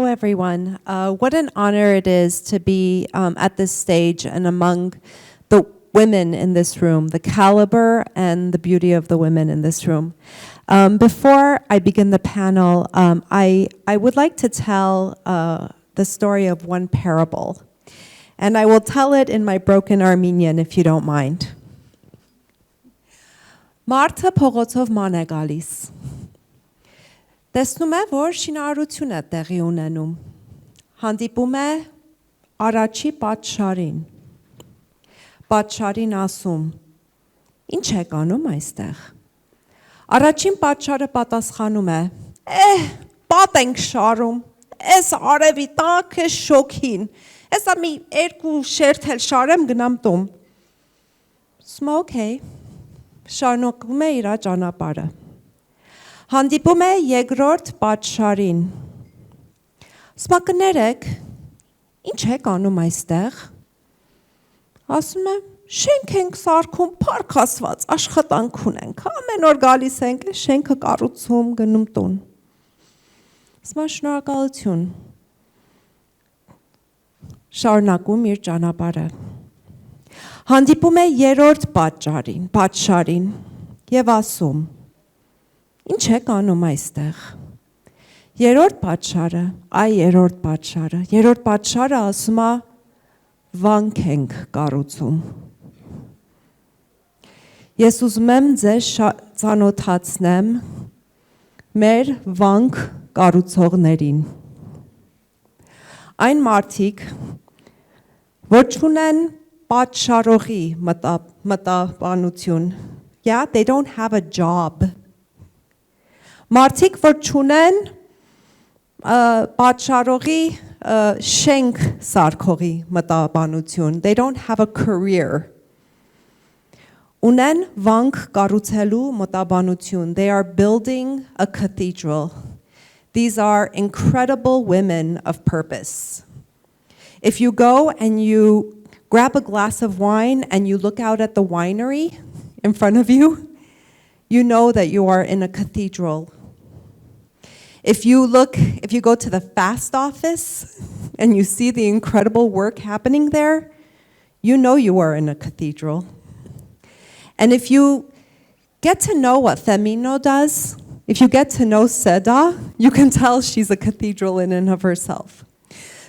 everyone. What an honor it is to be at this stage and among the women in this room, the caliber and the beauty of the women in this room. Before I begin the panel, I would like to tell the story of one parable. And I will tell it in my broken Armenian, if you don't mind. Մարդը փողոցով ման է գալիս։ Տեսնում է, որ շինարարություն է տեղի ունենում։ Հանդիպում է առաջի պատշարին։ Պատշարին ասում. Ինչ եք անում այստեղ։ Առաջին պատշարը պատասխանում է. Պատ ենք շարում։ Էս արևի տակ է շոքին։ Էսա մի երկու շերտ էլ շարեմ գնամ տուն։ Ասում է, օքեյ։ Շարունակում է իր ճանապարհը։ Հանդիպում է երկրորդ պատշարին։ Ասում է, կներեք, ինչ եք անում այստեղ։ Ասում է, շենք ենք սարքում, փառք Աստված, աշխատանք ունենք, ամեն օր գալիս ենք, շենքը կառուցում, գնում տուն։ Ասում է, շնորհակալություն։ Շարունակում իր ճանապարհը։ Հանդիպում է երրորդ պատշարին եւ ասում. Ինչ եք անում այստեղ։ Երրորդ պատշարը ասում է վանք ենք կառուցում։ Ես ուզում եմ ձեզ ծանոթացնեմ մեր վանք կառուցողներին։ Այն մարդիկ, որ չունեն պատշարողի մտաբանություն. Yeah, they don't have a job. Մարդիկ, որ չունեն պատշարողի շենք սարքողի մտաբանություն. They don't have a career. Ունեն վանք կառուցելու մտաբանություն. They are building a cathedral. These are incredible women of purpose. If you go and you grab a glass of wine and you look out at the winery in front of you, you know that you are in a cathedral. If you go to the fast office and you see the incredible work happening there, you know you are in a cathedral. And if you get to know what FemInno does, if you get to know Seda, you can tell she's a cathedral in and of herself.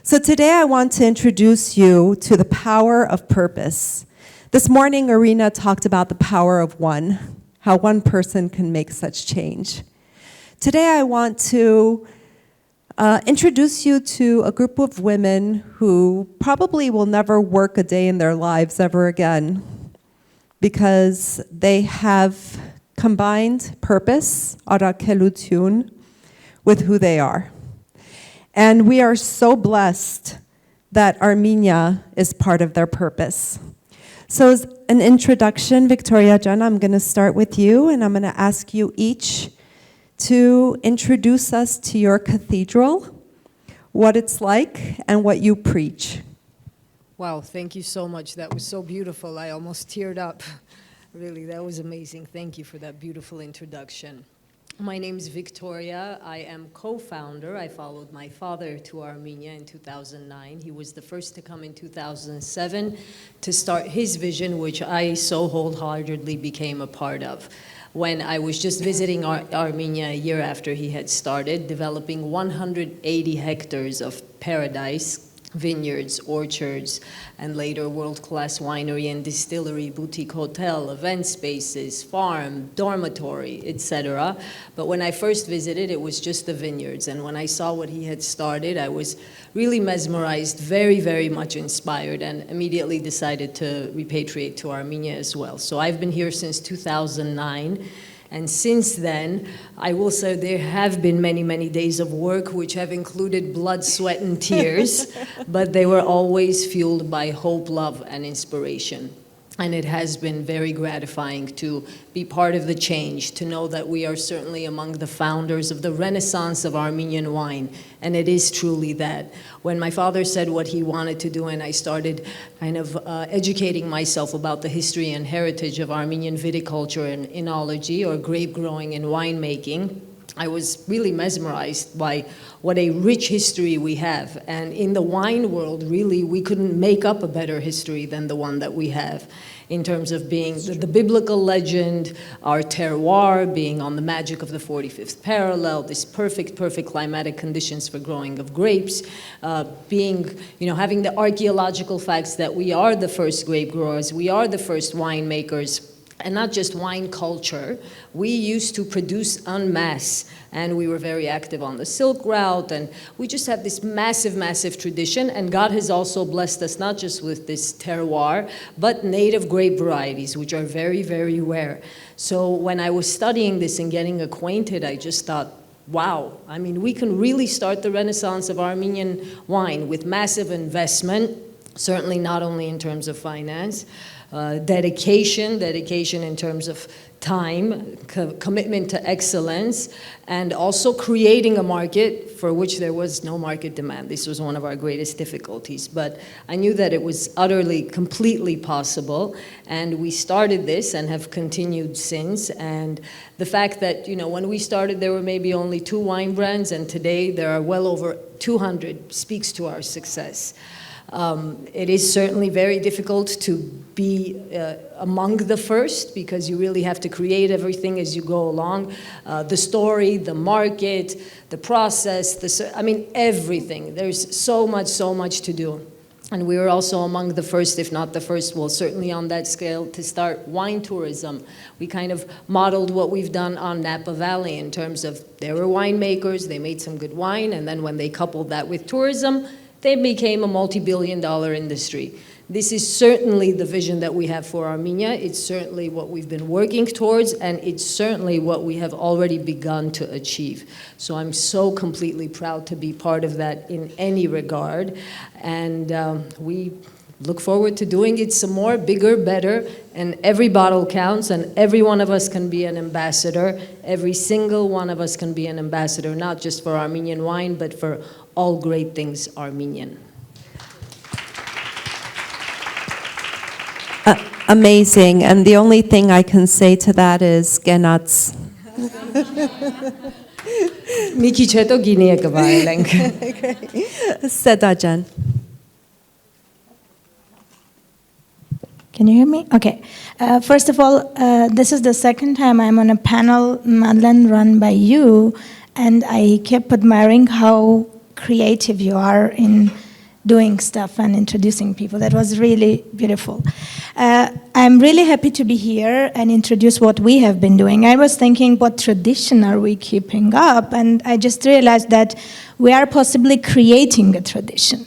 So today I want to introduce you to the power of purpose. This morning, Arena talked about the power of one, how one person can make such change. Today I want to introduce you to a group of women who probably will never work a day in their lives ever again because they have combined purpose, arakelutun, with who they are. And we are so blessed that Armenia is part of their purpose. So as an introduction, Victoria Jan, I'm going to start with you, and I'm going to ask you each to introduce us to your cathedral, what it's like, and what you preach. Wow, thank you so much. That was so beautiful. I almost teared up. Really, that was amazing. Thank you for that beautiful introduction. My name is Victoria. I am co-founder. I followed my father to Armenia in 2009. He was the first to come in 2007 to start his vision, which I so wholeheartedly became a part of. When I was just visiting Armenia a year after he had started, developing 180 hectares of paradise, vineyards, orchards, and later world-class winery and distillery, boutique hotel, event spaces, farm, dormitory, etc. But when I first visited, it was just the vineyards. And when I saw what he had started, I was really mesmerized, very, very much inspired, and immediately decided to repatriate to Armenia as well. So I've been here since 2009. And since then, I will say there have been many, many days of work which have included blood, sweat, and tears, but they were always fueled by hope, love, and inspiration. And it has been very gratifying to be part of the change, to know that we are certainly among the founders of the renaissance of Armenian wine. And it is truly that. When my father said what he wanted to do, and I started kind of educating myself about the history and heritage of Armenian viticulture and enology, or grape growing and winemaking, I was really mesmerized by what a rich history we have. And in the wine world, really, we couldn't make up a better history than the one that we have, in terms of being the biblical legend, our terroir, being on the magic of the 45th parallel, this perfect climatic conditions for growing of grapes, having the archaeological facts that we are the first grape growers, we are the first winemakers, and not just wine culture. We used to produce en masse, and we were very active on the Silk Route, and we just have this massive tradition, and God has also blessed us not just with this terroir, but native grape varieties, which are very rare. So when I was studying this and getting acquainted, I just thought, wow, I mean, we can really start the renaissance of Armenian wine with massive investment, certainly not only in terms of finance, dedication in terms of time, commitment to excellence, and also creating a market for which there was no market demand. This was one of our greatest difficulties, but I knew that it was utterly, completely possible, and we started this and have continued since. And the fact that, when we started, there were maybe only 2 wine brands, and today there are well over 200, speaks to our success. It is certainly very difficult to be among the first, because you really have to create everything as you go along. The story, the market, the process, everything. There's so much to do. And we were also among the first, if not the first, well, certainly on that scale, to start wine tourism. We kind of modeled what we've done on Napa Valley in terms of there were winemakers, they made some good wine, and then when they coupled that with tourism, they became a multi-billion-dollar industry. This is certainly the vision that we have for Armenia. It's certainly what we've been working towards, and it's certainly what we have already begun to achieve. So I'm so completely proud to be part of that in any regard. And we look forward to doing it some more, bigger, better, and every bottle counts, and every one of us can be an ambassador. Every single one of us can be an ambassador, not just for Armenian wine, but for all great things Armenian. Amazing, and the only thing I can say to that is genats. Մի քիչ հետո գինի կվայելենք։ Seda jan. Can you hear me? Okay. First of all, this is the second time I'm on a panel, Madlene, run by you, and I kept admiring how creative you are in doing stuff and introducing people. That was really beautiful. I'm really happy to be here and introduce what we have been doing. I was thinking, what tradition are we keeping up? And I just realized that we are possibly creating a tradition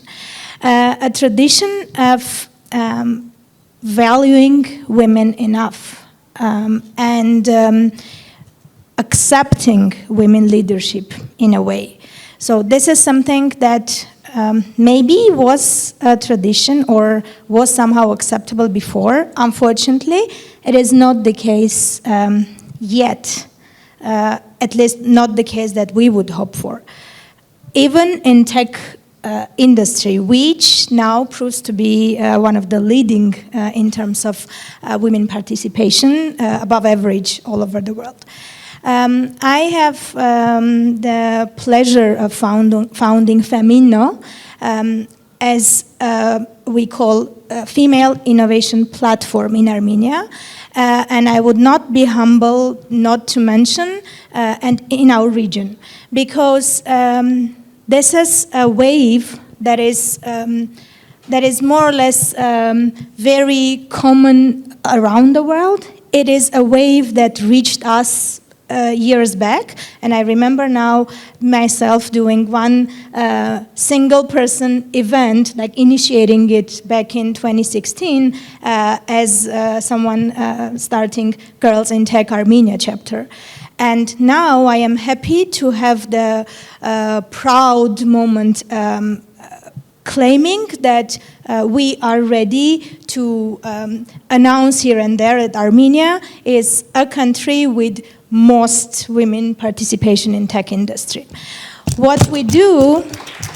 of valuing women enough and accepting women leadership in a way. So this is something that maybe was a tradition or was somehow acceptable before. Unfortunately, it is not the case yet, at least not the case that we would hope for. Even in tech industry, which now proves to be one of the leading in terms of women participation, above average all over the world. I have the pleasure of founding FemInno as we call a female innovation platform in Armenia. And I would not be humble not to mention and in our region, because this is a wave that is more or less very common around the world. It is a wave that reached us years back, and I remember now myself doing one single person event, like initiating it back in 2016 as someone starting Girls in Tech Armenia chapter. And now I am happy to have the proud moment claiming that we are ready to announce here and there that Armenia is a country with most women participation in tech industry. What we do,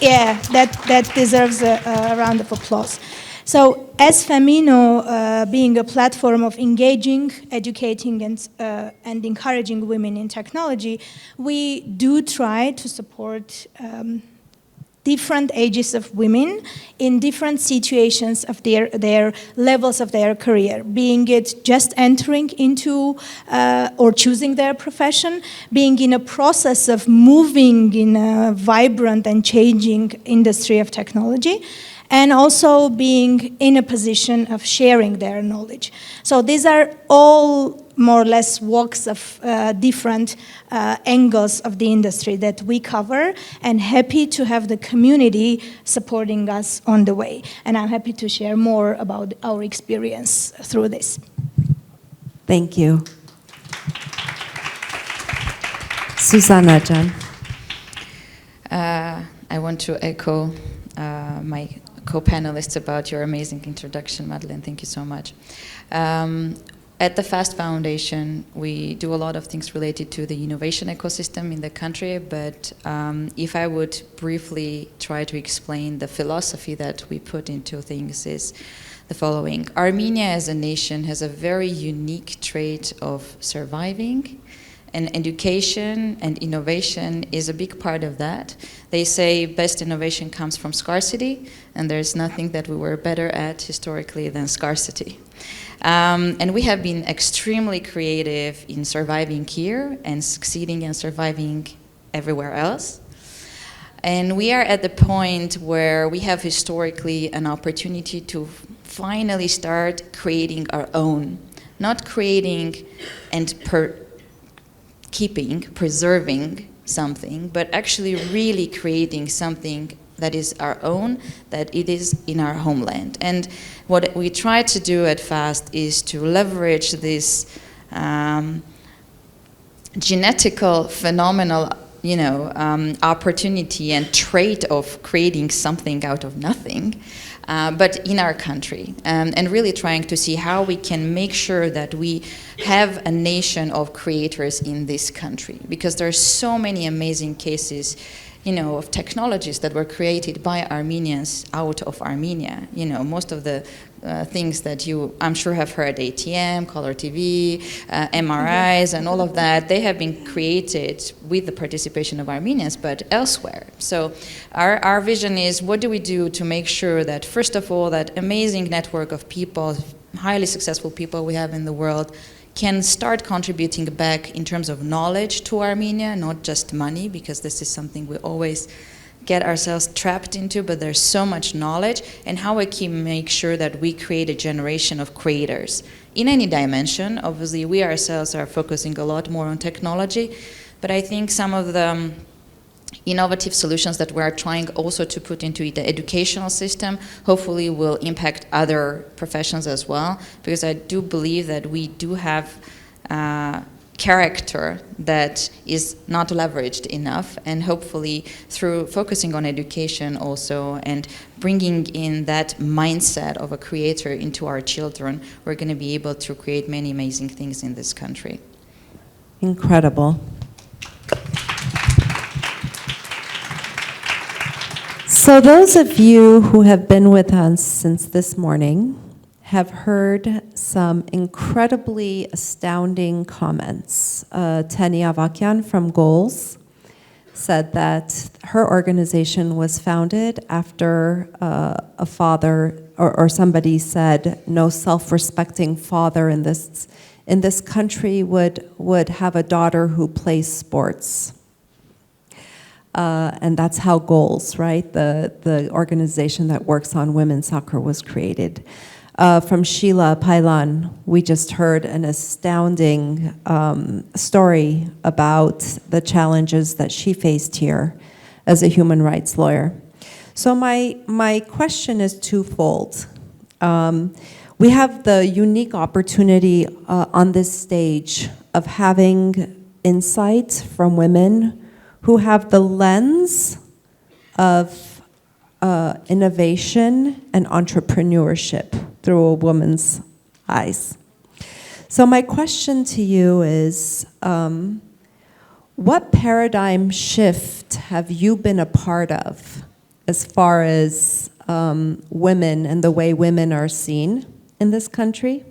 yeah, that deserves a round of applause. So as FemInno, being a platform of engaging, educating, and encouraging women in technology, we do try to support different ages of women in different situations of their levels of their career, being it just entering into or choosing their profession, being in a process of moving in a vibrant and changing industry of technology, and also being in a position of sharing their knowledge. So these are all more or less walks of different angles of the industry that we cover, and happy to have the community supporting us on the way. And I'm happy to share more about our experience through this. Thank you. Suzanna Jan. I want to echo my co-panelists about your amazing introduction, Madlene. Thank you so much. At the FAST Foundation, we do a lot of things related to the innovation ecosystem in the country, but if I would briefly try to explain the philosophy that we put into things is the following. Armenia as a nation has a very unique trait of surviving, and education and innovation is a big part of that. They say best innovation comes from scarcity, and there's nothing that we were better at historically than scarcity. And we have been extremely creative in surviving here and succeeding and surviving everywhere else. And we are at the point where we have historically an opportunity to finally start creating our own, not creating and preserving something, but actually really creating something that is our own, that it is in our homeland. And what we try to do at FAST is to leverage this genetical phenomenal opportunity and trait of creating something out of nothing, but in our country, and really trying to see how we can make sure that we have a nation of creators in this country, because there are so many amazing cases of technologies that were created by Armenians out of Armenia. Most of the things that you, I'm sure, have heard, ATM, color TV, MRIs, and all of that, they have been created with the participation of Armenians, but elsewhere. So our vision is, what do we do to make sure that, first of all, that amazing network of people, highly successful people we have in the world, can start contributing back in terms of knowledge to Armenia, not just money, because this is something we always get ourselves trapped into, but there's so much knowledge, and how we can make sure that we create a generation of creators in any dimension. Obviously, we ourselves are focusing a lot more on technology, but I think some of the innovative solutions that we're trying also to put into the educational system hopefully will impact other professions as well, because I do believe that we do have character that is not leveraged enough, and hopefully through focusing on education also and bringing in that mindset of a creator into our children, we're going to be able to create many amazing things in this country. Incredible. So those of you who have been with us since this morning have heard some incredibly astounding comments. Teni Avakian from Goals said that her organization was founded after a father or somebody said no self-respecting father in this country would have a daughter who plays sports. And that's how Goals, right, the organization that works on women's soccer, was created. From Sheila Pailan, we just heard an astounding story about the challenges that she faced here as a human rights lawyer. So my question is twofold. We have the unique opportunity on this stage of having insight from women who have the lens of innovation and entrepreneurship through a woman's eyes. So my question to you is, what paradigm shift have you been a part of as far as women and the way women are seen in this country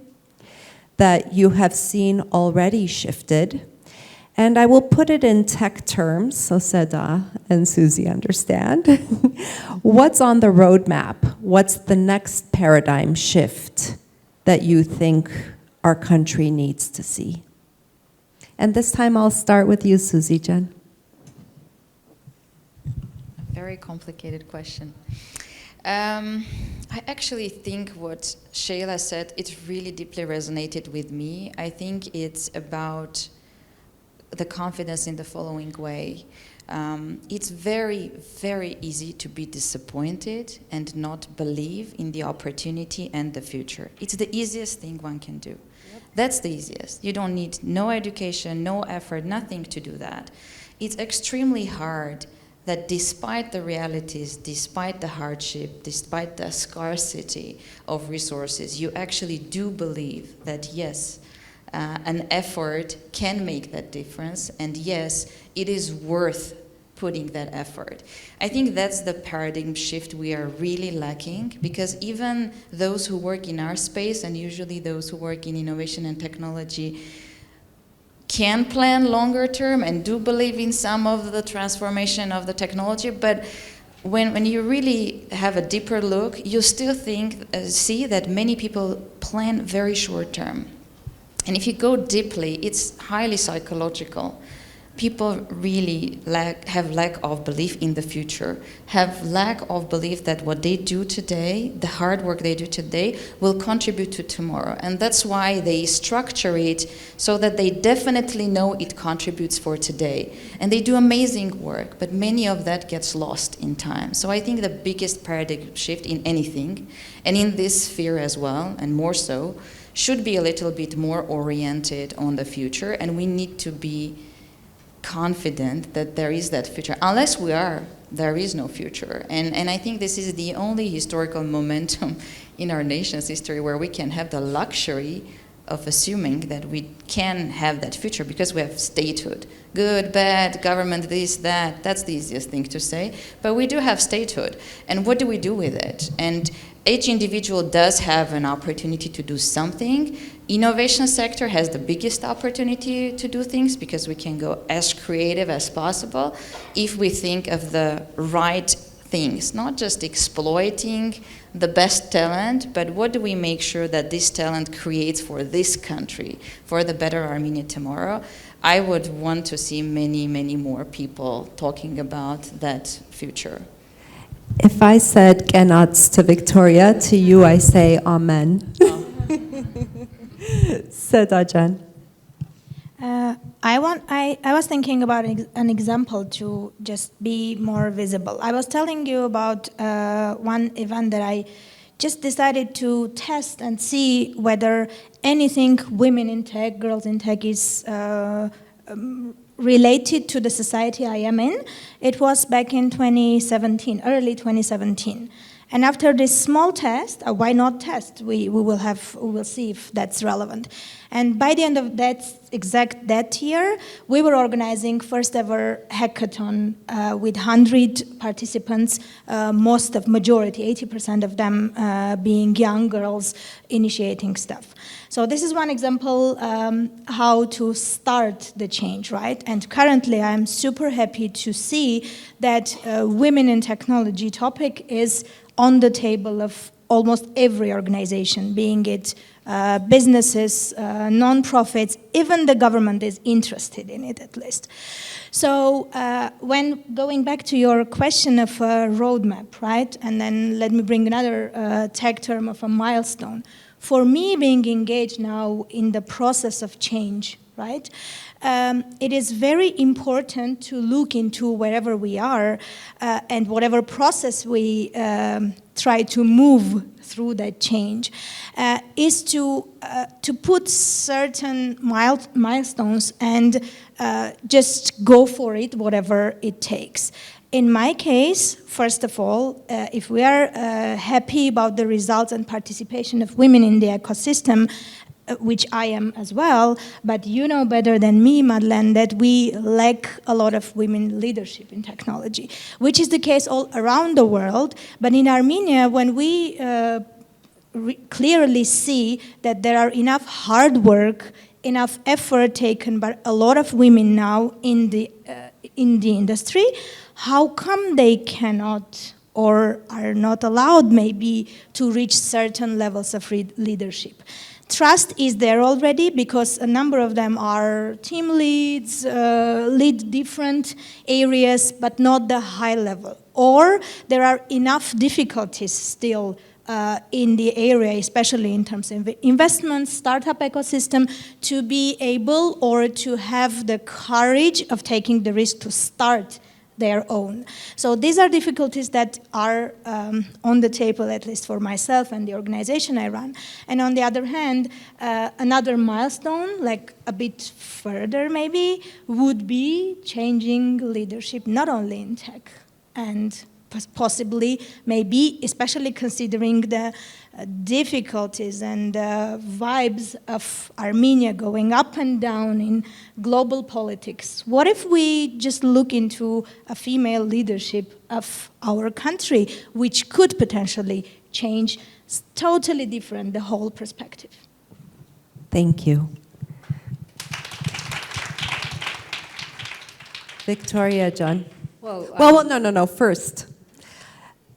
that you have seen already shifted. And I will put it in tech terms so Seda and Susie understand. What's on the roadmap? What's the next paradigm shift that you think our country needs to see? And this time I'll start with you, Susie Jen. Very complicated question. I actually think what Shayla said, it really deeply resonated with me. I think it's about the confidence in the following way. It's very, very easy to be disappointed and not believe in the opportunity and the future. It's the easiest thing one can do. Yep. That's the easiest. You don't need no education, no effort, nothing to do that. It's extremely hard that despite the realities, despite the hardship, despite the scarcity of resources, you actually do believe that yes, an effort can make that difference, and yes, it is worth putting that effort. I think that's the paradigm shift we are really lacking, because even those who work in our space, and usually those who work in innovation and technology, can plan longer term and do believe in some of the transformation of the technology, but when you really have a deeper look, you still see that many people plan very short term. And if you go deeply, it's highly psychological. People really have lack of belief in the future, have lack of belief that what they do today, the hard work they do today, will contribute to tomorrow. And that's why they structure it so that they definitely know it contributes for today. And they do amazing work, but many of that gets lost in time. So I think the biggest paradigm shift in anything, and in this sphere as well, and more so, should be a little bit more oriented on the future, and we need to be confident that there is that future. Unless we are, there is no future. And I think this is the only historical momentum in our nation's history where we can have the luxury of assuming that we can have that future, because we have statehood. Good, bad, government, this, that, that's the easiest thing to say. But we do have statehood. And what do we do with it? And each individual does have an opportunity to do something. Innovation sector has the biggest opportunity to do things, because we can go as creative as possible if we think of the right things, not just exploiting the best talent, but what do we make sure that this talent creates for this country, for the better Armenia tomorrow? I would want to see many, many more people talking about that future. If I said Genats to Victoria, to you I say Amen. Seda Jen. I was thinking about an example to just be more visible. I was telling you about one event that I just decided to test and see whether anything women in tech, girls in tech is related to the society I am in. It was back in 2017, early 2017. And after this small test, why not test? We will see if that's relevant. And by the end of that year, we were organizing first ever hackathon with 100 participants, majority, 80% of them being young girls initiating stuff. So this is one example how to start the change, right? And currently I'm super happy to see that women in technology topic is on the table of almost every organization, being it businesses, non-profits, even the government is interested in it at least. So when going back to your question of a roadmap, right? And then let me bring another tech term of a milestone. For me, being engaged now in the process of change, right? It is very important to look into wherever we are and whatever process we try to move through that change is to put certain milestones and just go for it, whatever it takes. In my case, first of all, if we are happy about the results and participation of women in the ecosystem, which I am as well, but you know better than me, Madlene, that we lack a lot of women leadership in technology, which is the case all around the world. But in Armenia, when we clearly see that there are enough hard work, enough effort taken by a lot of women now in the industry, how come they cannot or are not allowed maybe to reach certain levels of leadership? Trust is there already because a number of them are team leads, lead different areas, but not the high level. Or there are enough difficulties still in the area, especially in terms of investment, startup ecosystem, to be able or to have the courage of taking the risk to start their own. So these are difficulties that are on the table, at least for myself and the organization I run. And on the other hand, another milestone, like a bit further maybe, would be changing leadership not only in tech and possibly, maybe, especially considering the difficulties and vibes of Armenia going up and down in global politics. What if we just look into a female leadership of our country, which could potentially change totally different the whole perspective? Thank you. Victoria, John. Well, no, first.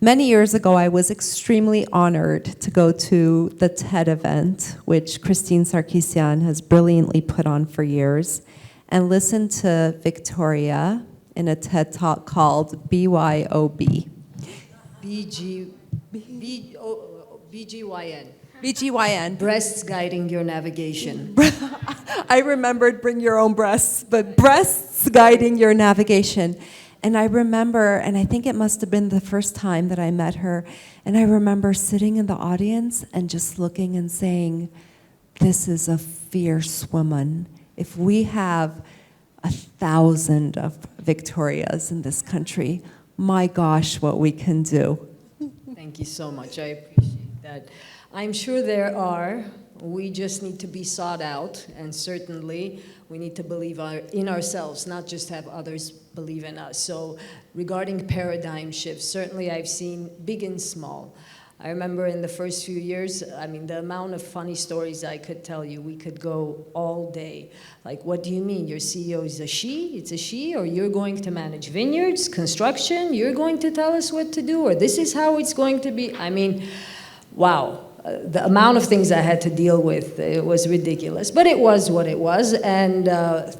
Many years ago, I was extremely honored to go to the TED event, which Christine Sarkisian has brilliantly put on for years, and listen to Victoria in a TED Talk called BYOB. BGYN. BGYN. Breasts guiding your navigation. I remembered bring your own breasts, but breasts guiding your navigation. And I remember, and I think it must have been the first time that I met her, and I remember sitting in the audience and just looking and saying, this is a fierce woman. If we have 1,000 of Victorias in this country, my gosh, what we can do. Thank you so much. I appreciate that. I'm sure there are. We just need to be sought out, and certainly we need to believe in ourselves, not just have others believe in us. So regarding paradigm shifts, certainly I've seen big and small. I remember in the first few years, I mean, the amount of funny stories I could tell you, we could go all day. Like, what do you mean? Your CEO is a she? It's a she? Or you're going to manage vineyards, construction? You're going to tell us what to do? Or this is how it's going to be? I mean, wow. The amount of things I had to deal with, it was ridiculous. But it was what it was. And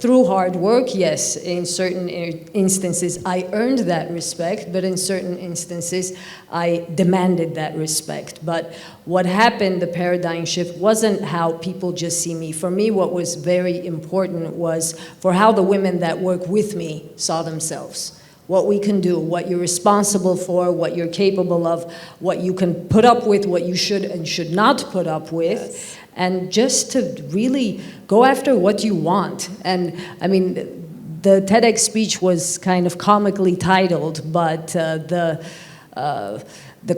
through hard work, yes, in certain instances, I earned that respect. But in certain instances, I demanded that respect. But what happened, the paradigm shift, wasn't how people just see me. For me, what was very important was for how the women that work with me saw themselves. What we can do, what you're responsible for, what you're capable of, what you can put up with, what you should and should not put up with, yes. And just to really go after what you want. And I mean, the TEDx speech was kind of comically titled, but the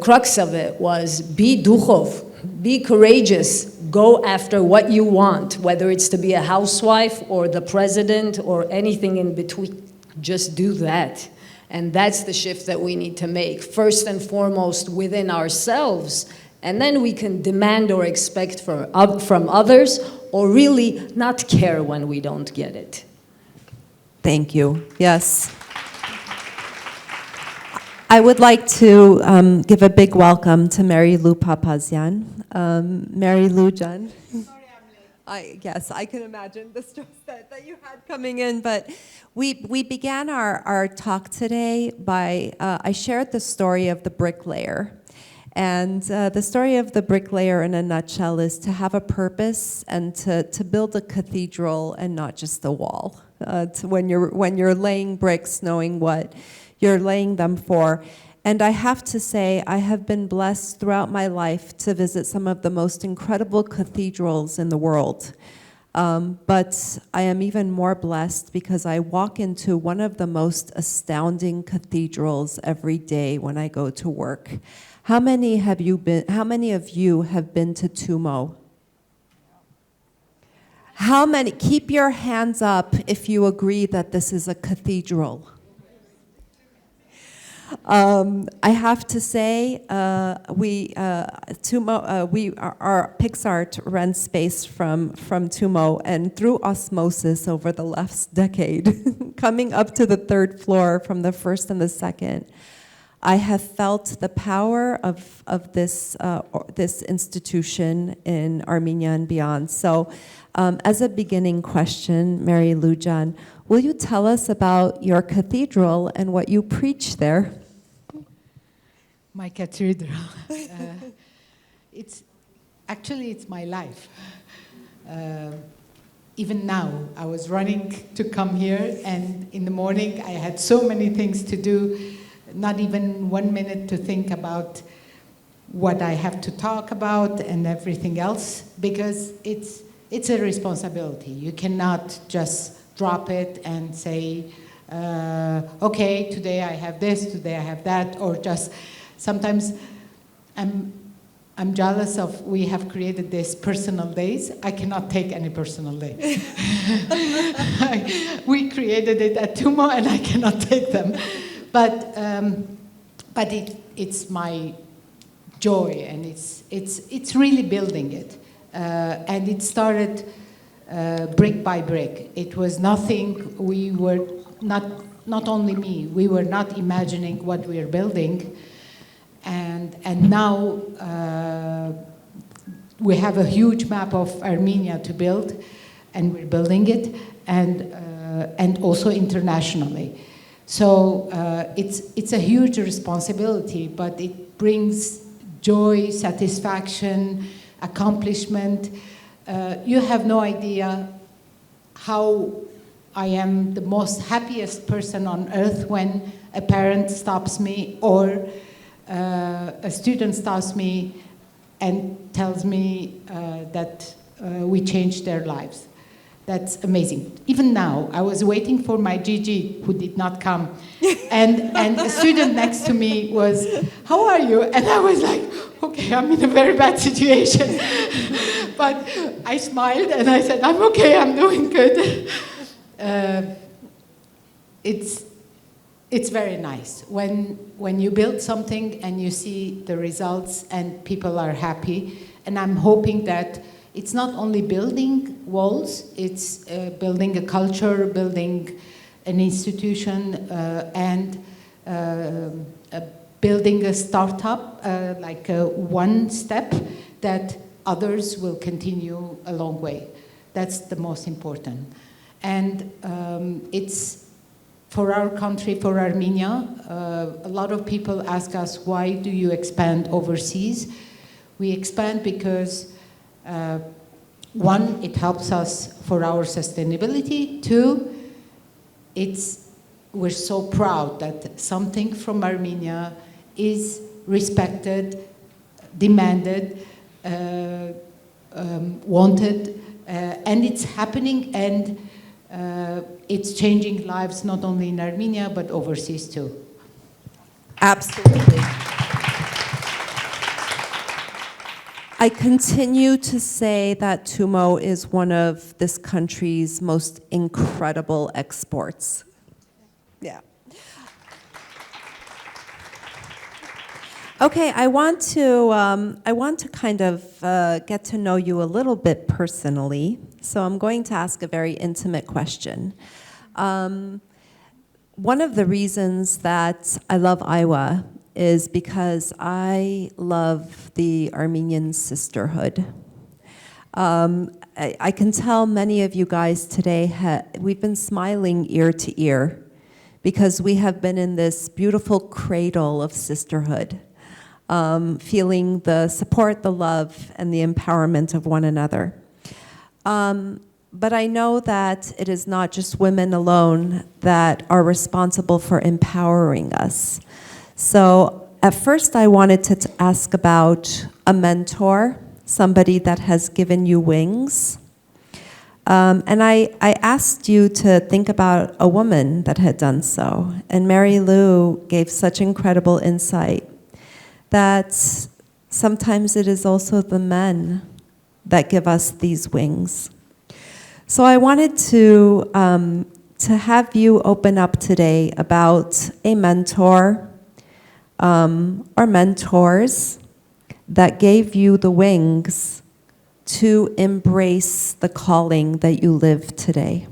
crux of it was be duchov, be courageous, go after what you want, whether it's to be a housewife or the president or anything in between, just do that. And that's the shift that we need to make, first and foremost within ourselves, and then we can demand or expect from others, or really not care when we don't get it. Thank you. Yes. I would like to give a big welcome to Marie Lou Papazian. Marie Lou, Jen. Yes, I can imagine the stress that you had coming in, but we began our talk today by, I shared the story of the bricklayer. And the story of the bricklayer in a nutshell is to have a purpose and to build a cathedral and not just a wall. When you're laying bricks, knowing what you're laying them for. And I have to say, I have been blessed throughout my life to visit some of the most incredible cathedrals in the world. But I am even more blessed because I walk into one of the most astounding cathedrals every day when I go to work. How many of you have been to TUMO? How many, keep your hands up if you agree that this is a cathedral. I have to say, our Picsart rents space from TUMO, and through osmosis over the last decade, coming up to the third floor from the first and the second, I have felt the power of this institution in Armenia and beyond. So, as a beginning question, Marie Lou, will you tell us about your cathedral and what you preach there? My cathedral. It's my life. Even now, I was running to come here, and in the morning I had so many things to do, not even 1 minute to think about what I have to talk about and everything else, because it's a responsibility. You cannot just drop it and say, okay, today I have this, today I have that, or just sometimes I'm jealous of, we have created these personal days. I cannot take any personal day. We created it at TUMO and I cannot take them. But it's my joy, and it's really building it. And it started brick by brick. It was nothing, we were not only me, we were not imagining what we are building. And now we have a huge map of Armenia to build, and we're building it, and also internationally. So it's a huge responsibility, but it brings joy, satisfaction, accomplishment. You have no idea how I am the most happiest person on earth when a parent stops me, or a student stops me and tells me that we changed their lives. That's amazing. Even now, I was waiting for my Gigi, who did not come, and a student next to me was, "How are you?" And I was like, "Okay, I'm in a very bad situation." But I smiled and I said, "I'm okay, I'm doing good." It's very nice when you build something and you see the results and people are happy. And I'm hoping that it's not only building walls, it's building a culture, building an institution, and building a startup, like one step that others will continue a long way. That's the most important. And it's for our country, for Armenia, a lot of people ask us, why do you expand overseas? We expand because one, it helps us for our sustainability. Two, we're so proud that something from Armenia is respected, demanded, wanted, and it's happening, and it's changing lives not only in Armenia but overseas too. Absolutely. I continue to say that TUMO is one of this country's most incredible exports. Yeah. Okay, I want to kind of get to know you a little bit personally. So I'm going to ask a very intimate question. One of the reasons that I love AIWA is because I love the Armenian sisterhood. I can tell many of you guys today, we've been smiling ear to ear because we have been in this beautiful cradle of sisterhood, feeling the support, the love, and the empowerment of one another. But I know that it is not just women alone that are responsible for empowering us. So at first I wanted to ask about a mentor, somebody that has given you wings. And I asked you to think about a woman that had done so. And Marie Lou gave such incredible insight that sometimes it is also the men that give us these wings. So I wanted to have you open up today about a mentor or mentors that gave you the wings to embrace the calling that you live today.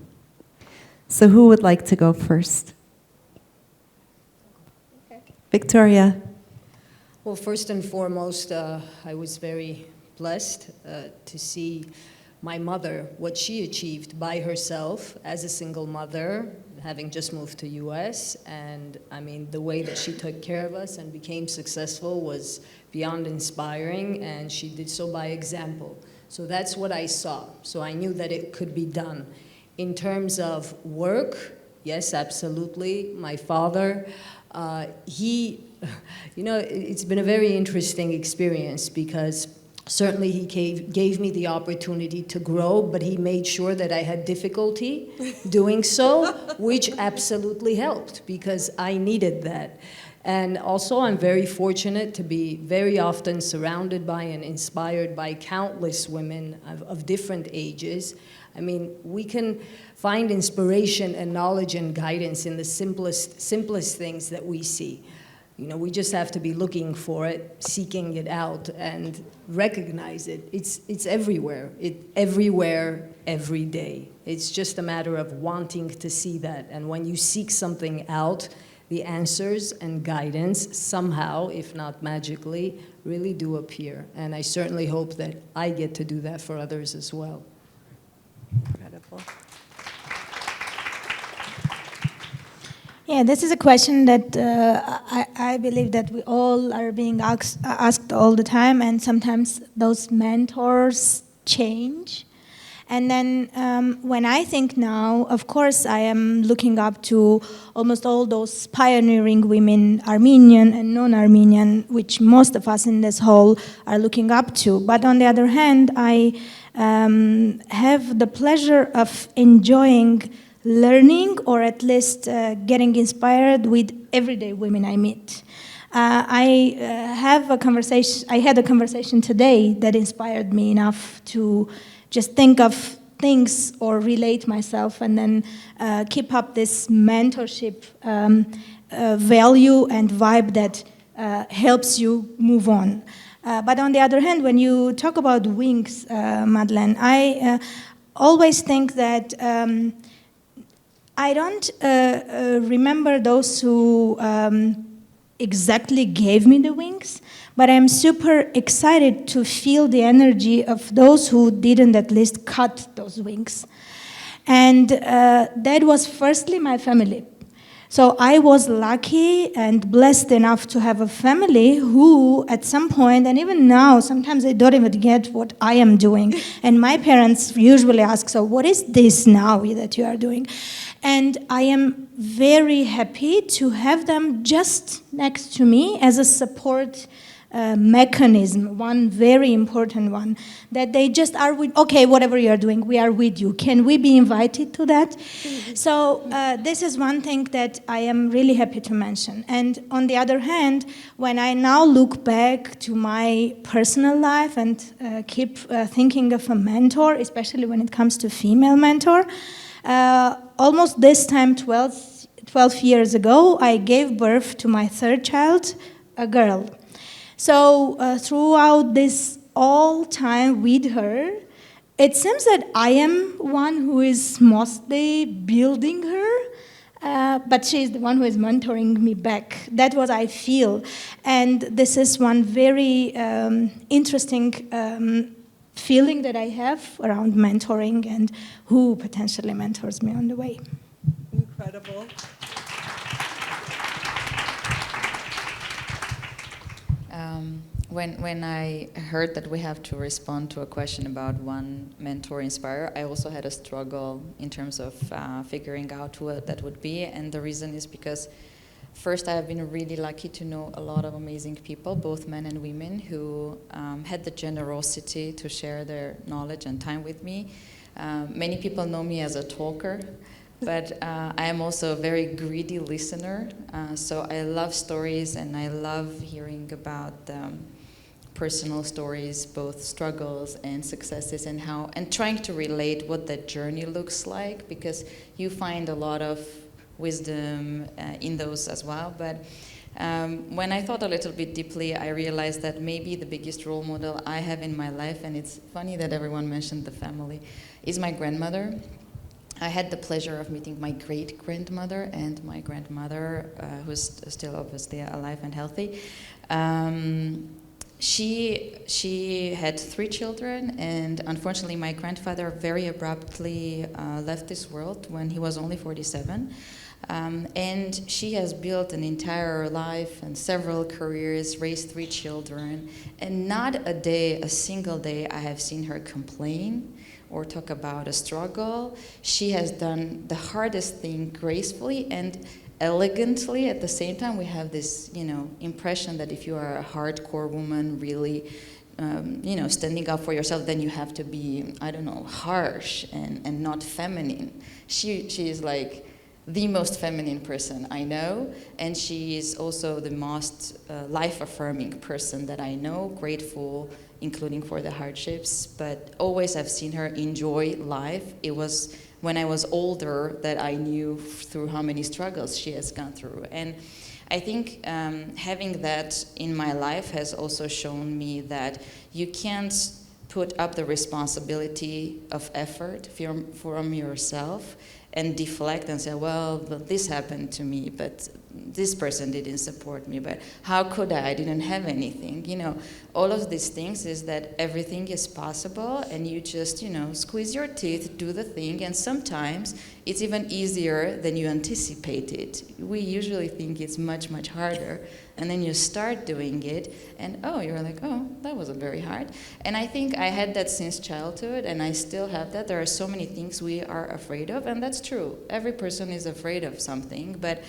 So who would like to go first? Victoria. Well, first and foremost, I was very blessed to see my mother, what she achieved by herself as a single mother, having just moved to US. And I mean, the way that she took care of us and became successful was beyond inspiring, and she did so by example. So that's what I saw. So I knew that it could be done. In terms of work, yes, absolutely. My father, he, you know, it's been a very interesting experience because certainly he gave me the opportunity to grow, but he made sure that I had difficulty doing so, which absolutely helped because I needed that. And also I'm very fortunate to be very often surrounded by and inspired by countless women of different ages. I mean, we can find inspiration and knowledge and guidance in the simplest things that we see. You know, we just have to be looking for it, seeking it out, and recognize it. It's everywhere. Everywhere, every day. It's just a matter of wanting to see that. And when you seek something out, the answers and guidance somehow, if not magically, really do appear. And I certainly hope that I get to do that for others as well. Incredible. Yeah, this is a question that I believe that we all are being asked all the time, and sometimes those mentors change. And then when I think now, of course, I am looking up to almost all those pioneering women, Armenian and non-Armenian, which most of us in this hall are looking up to. But on the other hand, I have the pleasure of enjoying learning, or at least getting inspired with everyday women I meet. I had a conversation today that inspired me enough to just think of things or relate myself, and then keep up this mentorship value and vibe that helps you move on. But on the other hand, when you talk about wings, Madlene, I always think that I don't remember those who exactly gave me the wings, but I'm super excited to feel the energy of those who didn't at least cut those wings. And that was firstly my family. So I was lucky and blessed enough to have a family who at some point, and even now, sometimes they don't even get what I am doing. And my parents usually ask, so what is this now that you are doing? And I am very happy to have them just next to me as a support mechanism, one very important one, that they just are with, okay, whatever you're doing, we are with you. Can we be invited to that? So this is one thing that I am really happy to mention. And on the other hand, when I now look back to my personal life and keep thinking of a mentor, especially when it comes to female mentor, almost this time, 12 years ago, I gave birth to my third child, a girl. So throughout this all time with her, it seems that I am one who is mostly building her, but she is the one who is mentoring me back. That's what I feel. And this is one very interesting feeling that I have around mentoring and who potentially mentors me on the way. Incredible. When I heard that we have to respond to a question about one mentor inspire, I also had a struggle in terms of figuring out who that would be. And the reason is because first I have been really lucky to know a lot of amazing people, both men and women, who had the generosity to share their knowledge and time with me. Many people know me as a talker, but I am also a very greedy listener. So I love stories and I love hearing about personal stories, both struggles and successes, and trying to relate what that journey looks like, because you find a lot of wisdom in those as well. But when I thought a little bit deeply, I realized that maybe the biggest role model I have in my life, and it's funny that everyone mentioned the family, is my grandmother. I had the pleasure of meeting my great-grandmother and my grandmother, who's still obviously alive and healthy. She had 3 children, and unfortunately my grandfather very abruptly left this world when he was only 47. And she has built an entire life and several careers, raised 3 children, and not a single day I have seen her complain or talk about a struggle. She has done the hardest thing gracefully and elegantly. At the same time, we have this, impression that if you are a hardcore woman, really, standing up for yourself, then you have to be, harsh and not feminine. She is like the most feminine person I know, and she is also the most life-affirming person that I know, grateful, including for the hardships, but always I've seen her enjoy life. It was when I was older that I knew through how many struggles she has gone through. And I think having that in my life has also shown me that you can't put up the responsibility of effort from yourself and deflect and say, well, this happened to me, but this person didn't support me, but how could I? I didn't have anything. All of these things is that everything is possible, and you just, squeeze your teeth, do the thing, and sometimes it's even easier than you anticipated. We usually think it's much, much harder, and then you start doing it, and you're like, that wasn't very hard. And I think I had that since childhood, and I still have that. There are so many things we are afraid of, and that's true. Every person is afraid of something, but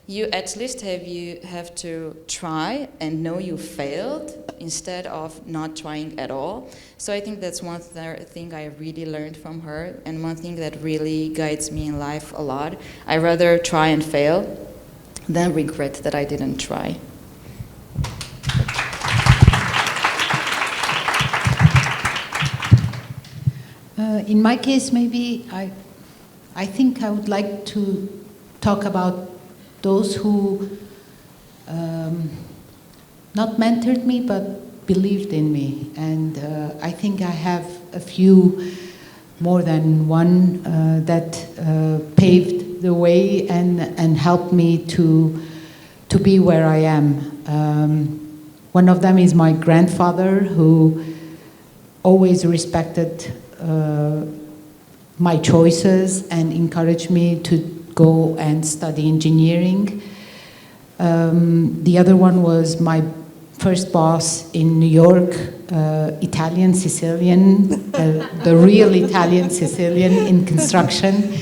you at least have to try and know you failed instead of not trying at all. So I think that's one thing I really learned from her, and one thing that really guides me in life a lot. I rather try and fail than regret that I didn't try. In my case, maybe I think I would like to talk about those who not mentored me, but believed in me. And I think I have a few, more than one, that paved the way and helped me to be where I am. One of them is my grandfather, who always respected my choices and encouraged me to go and study engineering. The other one was my first boss in New York, Italian Sicilian, the real Italian Sicilian in construction.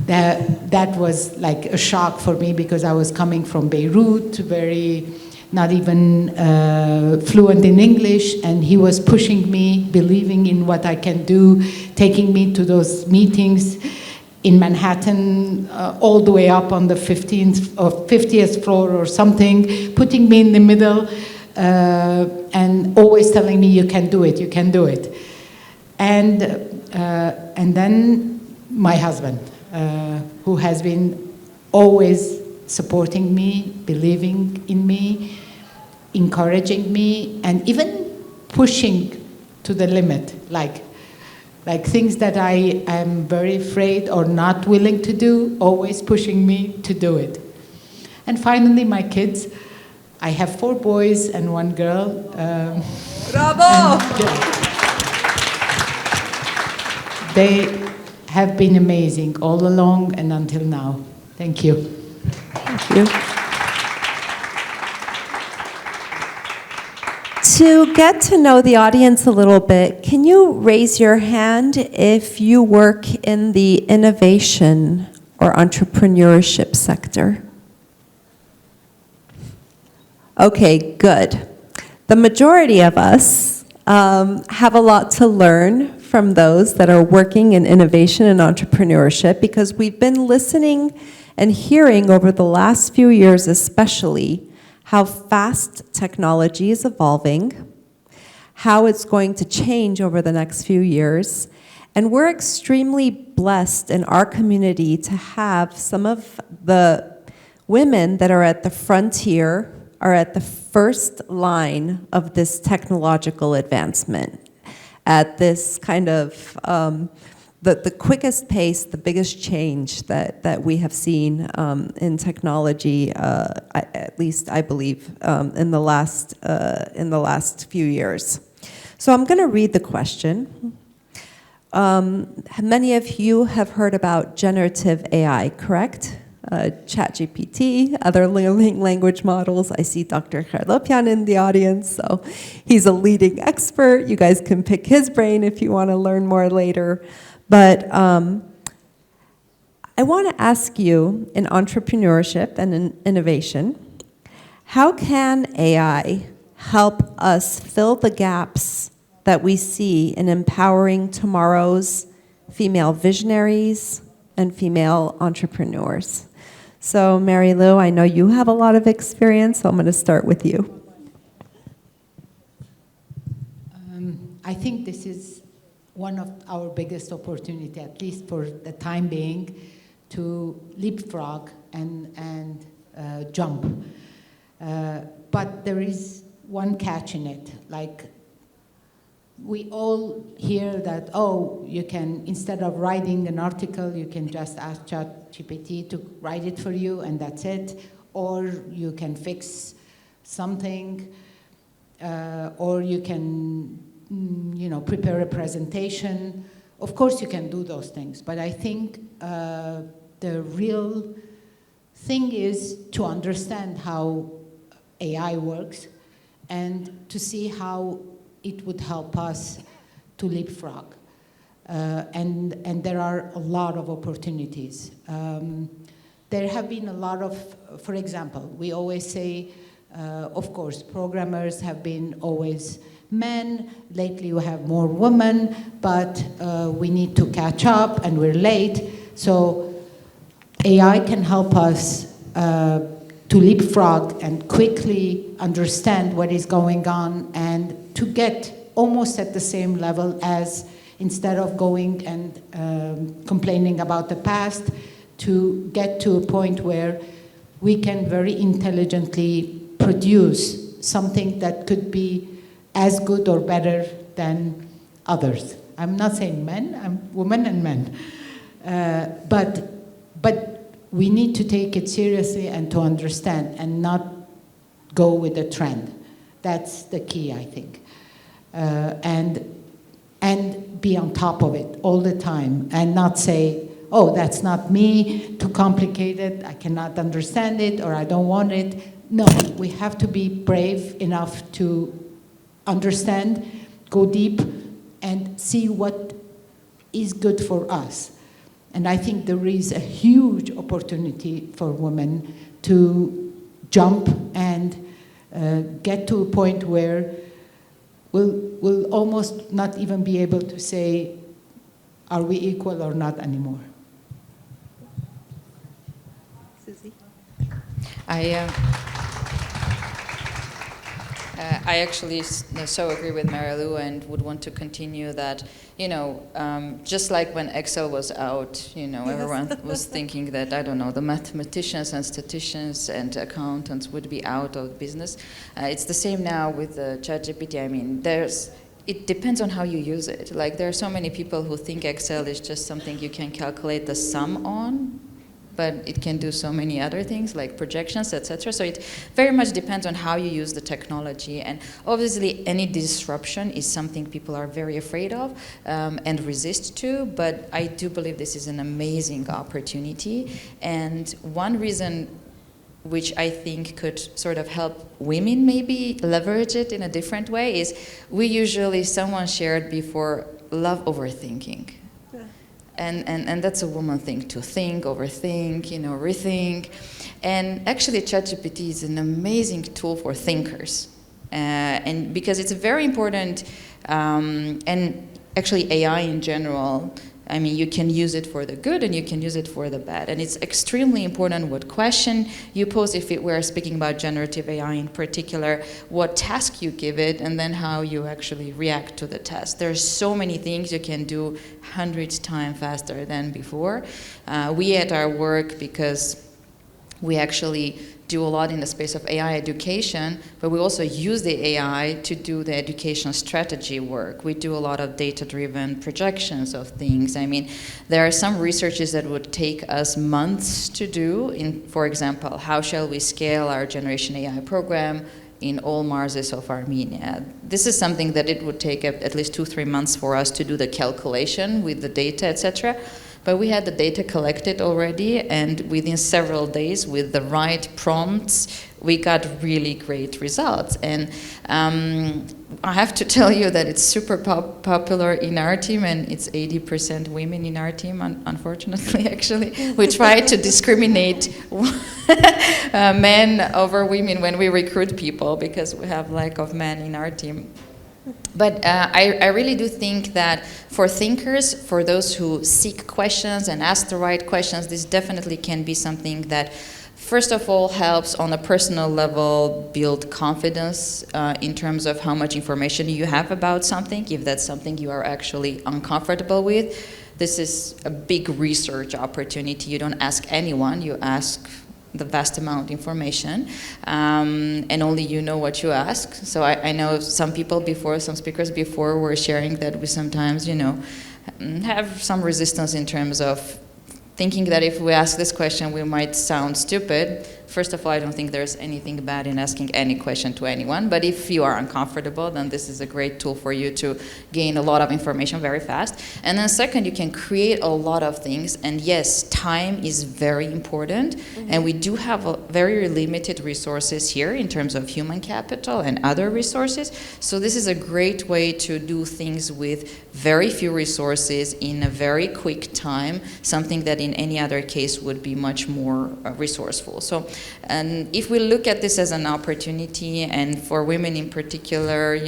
That was like a shock for me, because I was coming from Beirut, not even fluent in English, and he was pushing me, believing in what I can do, taking me to those meetings in Manhattan, all the way up on the 15th or 50th floor or something, putting me in the middle, and always telling me, you can do it, you can do it. And then my husband, who has been always supporting me, believing in me, encouraging me, and even pushing to the limit, like things that I am very afraid or not willing to do, always pushing me to do it. And finally, my kids. I have 4 boys and 1 girl. Bravo! They have been amazing all along and until now. Thank you. Thank you. To get to know the audience a little bit, can you raise your hand if you work in the innovation or entrepreneurship sector? Okay, good. The majority of us have a lot to learn from those that are working in innovation and entrepreneurship, because we've been listening and hearing over the last few years especially how fast technology is evolving, how it's going to change over the next few years. And we're extremely blessed in our community to have some of the women that are at the frontier, are at the first line of this technological advancement, at this kind of the quickest pace, the biggest change that we have seen in technology, at least I believe, in the last few years. So I'm going to read the question. Many of you have heard about generative AI, correct? ChatGPT, other language models. I see Dr. Papoyan in the audience, so he's a leading expert. You guys can pick his brain if you want to learn more later. But I want to ask you, in entrepreneurship and in innovation, how can AI help us fill the gaps that we see in empowering tomorrow's female visionaries and female entrepreneurs? So, Marie Lou, I know you have a lot of experience, so I'm going to start with you. I think this is one of our biggest opportunity, at least for the time being, to leapfrog and jump. But there is one catch in it. Like, we all hear that, oh, you can, instead of writing an article, you can just ask ChatGPT to write it for you, and that's it. Or you can fix something, or you can, prepare a presentation. Of course, you can do those things, but I think the real thing is to understand how AI works and to see how it would help us to leapfrog. And there are a lot of opportunities. There have been a lot of, for example, we always say, of course, programmers have been always men. Lately we have more women, but we need to catch up and we're late. So AI can help us to leapfrog and quickly understand what is going on and to get almost at the same level as, instead of going and complaining about the past, to get to a point where we can very intelligently produce something that could be as good or better than others. I'm not saying men, I'm women and men. But we need to take it seriously and to understand and not go with the trend. That's the key, I think. And be on top of it all the time and not say, oh, that's not me, too complicated, I cannot understand it, or I don't want it. No, we have to be brave enough to understand, go deep, and see what is good for us. And I think there is a huge opportunity for women to jump and get to a point where we'll almost not even be able to say, are we equal or not anymore? Susie? I actually so agree with Marie Lou and would want to continue that, just like when Excel was out, yes. Everyone was thinking that, I don't know, the mathematicians and statisticians and accountants would be out of business. It's the same now with the ChatGPT. I mean, it depends on how you use it. Like, there are so many people who think Excel is just something you can calculate the sum on, but it can do so many other things like projections, etc. So it very much depends on how you use the technology. And obviously any disruption is something people are very afraid of and resist to, but I do believe this is an amazing opportunity. And one reason which I think could sort of help women maybe leverage it in a different way is someone shared before, love overthinking. And that's a woman thing, to think, overthink, rethink. And actually ChatGPT is an amazing tool for thinkers. And because it's very important, and actually AI in general, I mean, you can use it for the good and you can use it for the bad. And it's extremely important what question you pose, if we're speaking about generative AI in particular, what task you give it, and then how you actually react to the task. There's so many things you can do 100 times faster than before. We at our work, because we actually do a lot in the space of AI education, but we also use the AI to do the education strategy work. We do a lot of data-driven projections of things. I mean, there are some researches that would take us months to do. For example, how shall we scale our Generation AI program in all marses of Armenia? This is something that it would take at least 2-3 months for us to do the calculation with the data, etc. But we had the data collected already, and within several days, with the right prompts, we got really great results. And I have to tell you that it's super popular in our team, and it's 80% women in our team, unfortunately, actually. We try to discriminate men over women when we recruit people, because we have lack of men in our team. But I really do think that for thinkers, for those who seek questions and ask the right questions, this definitely can be something that, first of all, helps on a personal level build confidence in terms of how much information you have about something, if that's something you are actually uncomfortable with. This is a big research opportunity. You don't ask anyone, you ask the vast amount of information, and only you know what you ask. So I know some people before, some speakers before were sharing that we sometimes, have some resistance in terms of thinking that if we ask this question, we might sound stupid. First of all, I don't think there's anything bad in asking any question to anyone, but if you are uncomfortable, then this is a great tool for you to gain a lot of information very fast. And then second, you can create a lot of things, and yes, time is very important, and we do have very limited resources here in terms of human capital and other resources, so this is a great way to do things with very few resources in a very quick time, something that in any other case would be much more resourceful. So, and if we look at this as an opportunity, and for women in particular,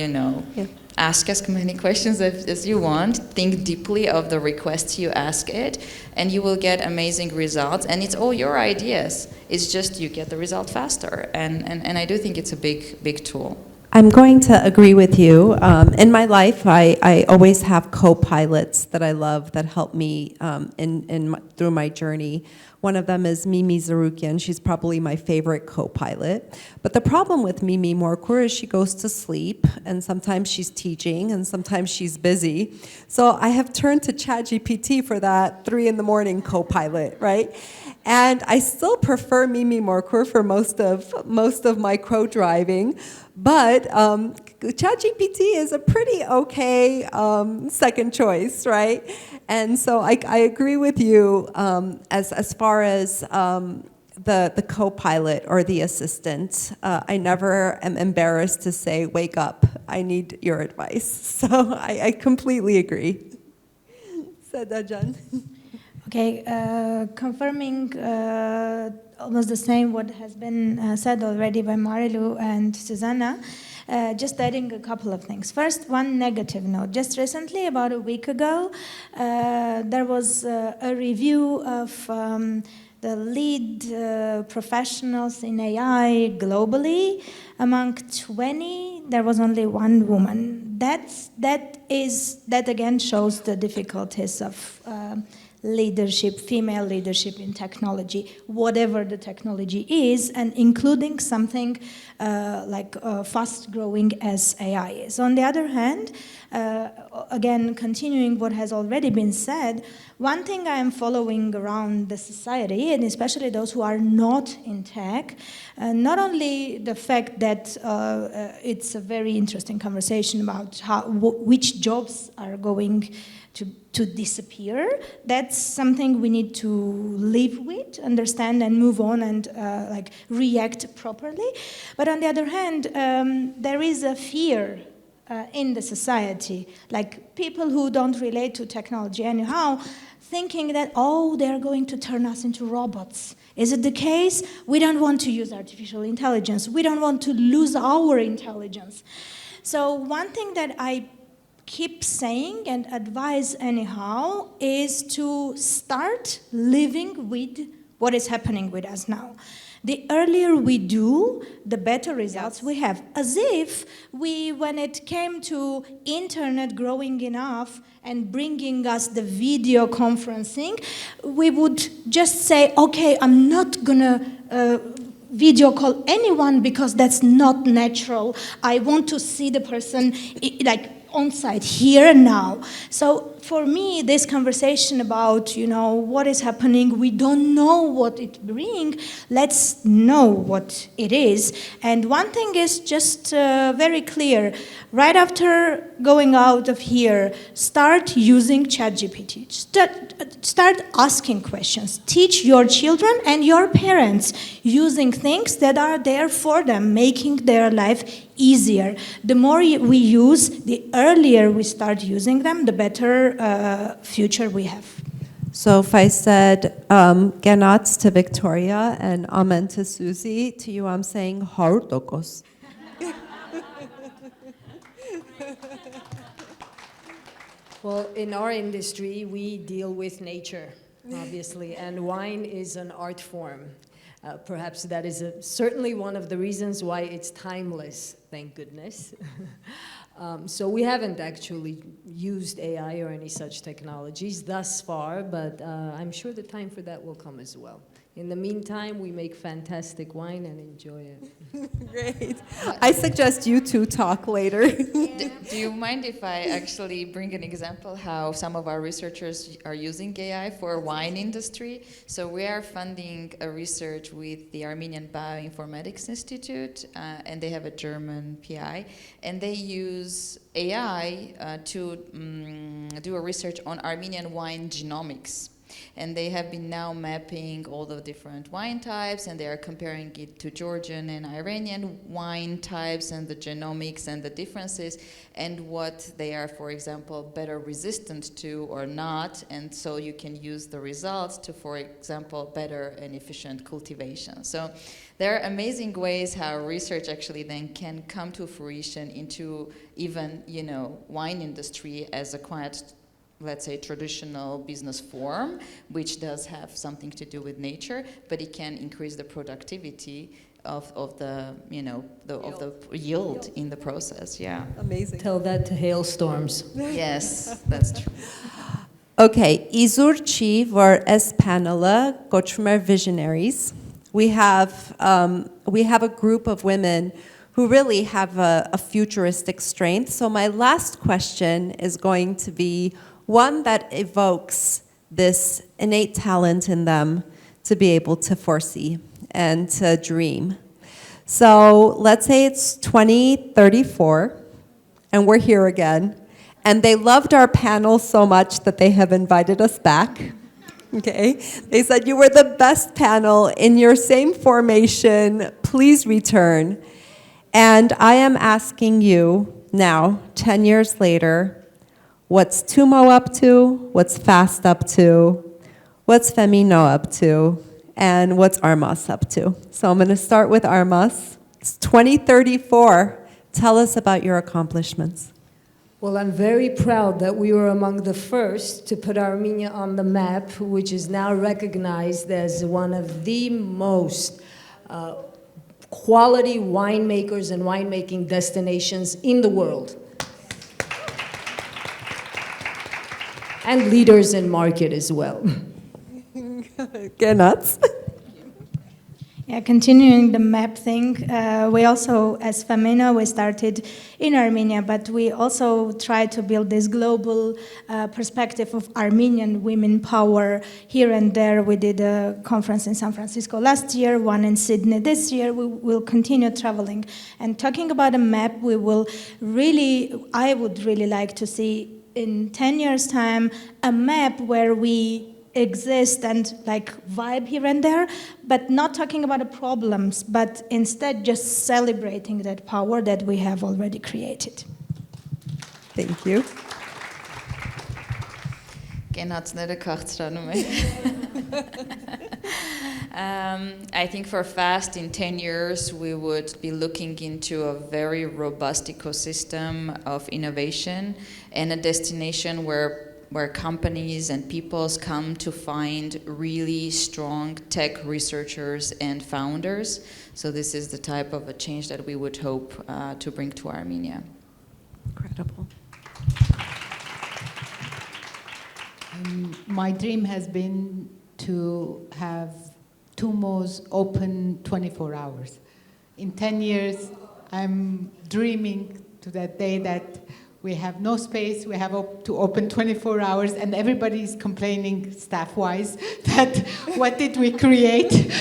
ask as many questions as you want, think deeply of the requests you ask it, and you will get amazing results. And it's all your ideas. It's just you get the result faster. And I do think it's a big tool. I'm going to agree with you. In my life, I always have co-pilots that I love that help me through my journey. One of them is Mimi Zarukian. She's probably my favorite co-pilot. But the problem with Mimi Morkur is she goes to sleep, and sometimes she's teaching, and sometimes she's busy. So I have turned to ChatGPT for that 3 a.m. co-pilot, right? And I still prefer Mimi Morkur for most of my co-driving. But ChatGPT is a pretty okay second choice, right? And so I agree with you as far as the co-pilot or the assistant. I never am embarrassed to say, wake up, I need your advice. So I completely agree. Seda Can. Okay, confirming almost the same what has been said already by Marie Lou and Suzanna, just adding a couple of things. First, one negative note. Just recently, about a week ago, there was a review of the lead professionals in AI globally. Among 20, there was only one woman. That again shows the difficulties of leadership, female leadership in technology, whatever the technology is, and including something like fast-growing as AI is. On the other hand, again, continuing what has already been said, one thing I am following around the society, and especially those who are not in tech, not only the fact that it's a very interesting conversation about which jobs are going to disappear. That's something we need to live with, understand, and move on and react properly. But on the other hand, there is a fear in the society, like people who don't relate to technology anyhow, thinking that, they're going to turn us into robots. Is it the case? We don't want to use artificial intelligence. We don't want to lose our intelligence. So one thing that I keep saying and advise anyhow is to start living with what is happening with us now. The earlier we do, the better results we have. As if when it came to internet growing enough and bringing us the video conferencing, we would just say, okay, I'm not gonna video call anyone because that's not natural. I want to see the person like on site here and now. So for me, this conversation about, what is happening, we don't know what it brings, let's know what it is. And one thing is just very clear. Right after going out of here, start using ChatGPT. Start asking questions. Teach your children and your parents using things that are there for them, making their life easier. The more we use, the earlier we start using them, the better future we have. So if I said Genats to Victoria and Amen to Susie, to you I'm saying Haurtokos. Well, in our industry, we deal with nature, obviously, and wine is an art form. Perhaps that is certainly one of the reasons why it's timeless, thank goodness. So we haven't actually used AI or any such technologies thus far, but I'm sure the time for that will come as well. In the meantime, we make fantastic wine and enjoy it. Great. I suggest you two talk later. Do you mind if I actually bring an example how some of our researchers are using AI for wine industry? So we are funding a research with the Armenian Bioinformatics Institute, and they have a German PI, and they use AI to do a research on Armenian wine genomics. And they have been now mapping all the different wine types, and they are comparing it to Georgian and Iranian wine types and the genomics and the differences and what they are, for example, better resistant to or not. And so you can use the results to, for example, better and efficient cultivation. So there are amazing ways how research actually then can come to fruition into even, wine industry as a quite, let's say, traditional business form, which does have something to do with nature, but it can increase the productivity of the yield in the process. Yeah. Amazing. Tell that to hailstorms. Yes, that's true. Okay, Izur Chi for S panela, Gochmer Visionaries. We have a group of women who really have a futuristic strength. So my last question is going to be one that evokes this innate talent in them to be able to foresee and to dream. So let's say it's 2034, and we're here again, and they loved our panel so much that they have invited us back. Okay? They said, you were the best panel in your same formation, please return. And I am asking you now, 10 years later, what's TUMO up to? What's FAST up to? What's FemInno up to? And what's ArmAs up to? So I'm going to start with ArmAs. It's 2034. Tell us about your accomplishments. Well, I'm very proud that we were among the first to put Armenia on the map, which is now recognized as one of the most quality winemakers and winemaking destinations in the world. And leaders in market as well. Get nuts. Yeah, continuing the map thing, we also, as FemInno, we started in Armenia, but we also try to build this global perspective of Armenian women power here and there. We did a conference in San Francisco last year, one in Sydney this year. We will continue traveling. And talking about a map, I would really like to see in 10 years' time a map where we exist and vibe here and there, but not talking about the problems, but instead just celebrating that power that we have already created. Thank you. I think for FAST in 10 years, we would be looking into a very robust ecosystem of innovation and a destination where companies and peoples come to find really strong tech researchers and founders. So this is the type of a change that we would hope to bring to Armenia. Incredible. My dream has been to have TUMOs open 24 hours. In 10 years, I'm dreaming to that day that we have no space, we have to open 24 hours, and everybody is complaining, staff-wise, that what did we create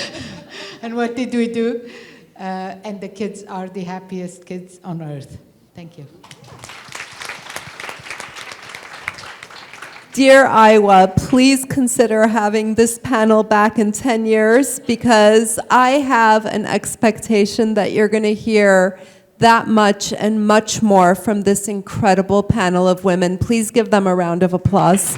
and what did we do? And the kids are the happiest kids on earth. Thank you. Dear AIWA, please consider having this panel back in 10 years because I have an expectation that you're going to hear that much and much more from this incredible panel of women. Please give them a round of applause.